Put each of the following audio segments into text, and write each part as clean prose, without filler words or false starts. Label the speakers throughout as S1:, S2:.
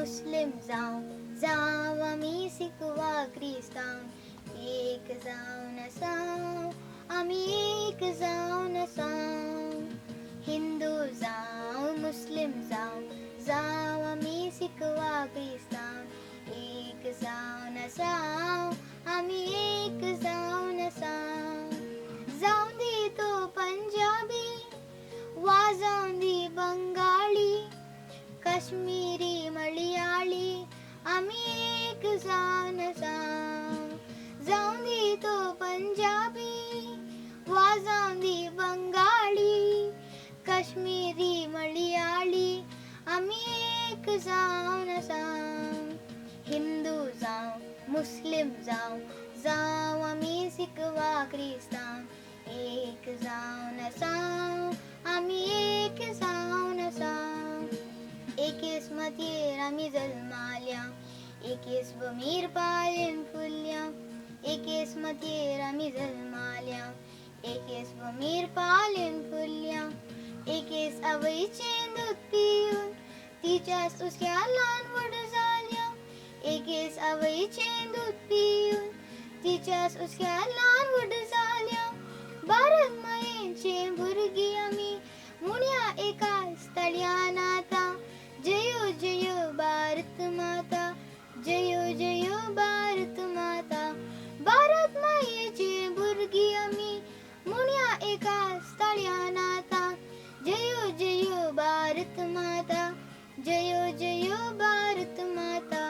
S1: मुस्लिम जाऊ आम्ही सिख वा ख्रिस्तान, एक जाऊ नसाऊ आम्ही एक जाऊ नसाऊ. हिंदू जाऊ मुस्लिम जाऊ आम्ही सिख वा ख्रिस्तान, एक जाऊ नसाऊ आम्ही एक जाऊ नसाऊ. जाऊन दे तो पंजाबी वा जाऊन दे बंगाली, काश्मीरी मल्याळी आम्ही एक जाऊ नसाऊ. जाऊन दे तो पंजाबी वा जाऊन दे बंगाली, काश्मीरी मल्याळी आम्ही एक जाऊ नसाऊ. हिंदू जाऊ मुस्लिम जाऊ आम्ही सिख वा ख्रिस्तान, एक जाऊ नसाऊ आम्ही एक जाऊ नसाऊ. एकेस मातयेर आमी जल्माल्या, एकेस बमीर पाळीन फुलल्या, एकेस मातयेर आमी जल्माल्या, एकेस बमीर पाळीन फुलल्या. एकेस आवयचें दूध पिवन तिच्याच उसक्या ल्हान व्हड जाल्या, एकेस आवयचें दूध पिवन तिच्याच उसक्या ल्हान व्हड जाल्या. भारत मायेचें भुरगीं आमी मुन्या एकाच तळ्यान आता, जयो जयो भारत माता, जयो जयो भारत माता. भारत मायेची भुरगीं आमी मुन्या एकाच तळ्यान आता, जयो जयो भारत माता, जयो जयो भारत माता.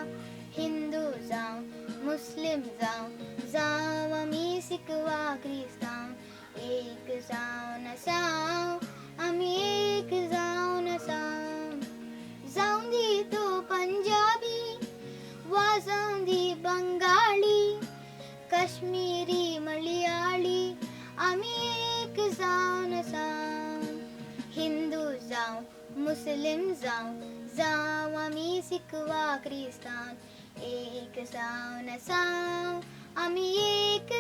S1: हिंदू जाऊ मुस्लिम जाऊ आम्ही सिख वा ख्रिस्तान, एक जाऊ नसाऊ आम्ही एक जाऊ नसाऊ. जाऊन दे तो पंजाबी वा जाऊन दे बंगाली, काश्मीरी मल्याळी आम्ही एक जाऊ नसाऊ. हिंदू जाऊ मुस्लिम जाऊ आम्ही सिख वा ख्रिस्तान, एक जाऊ नसाऊ आम्ही एक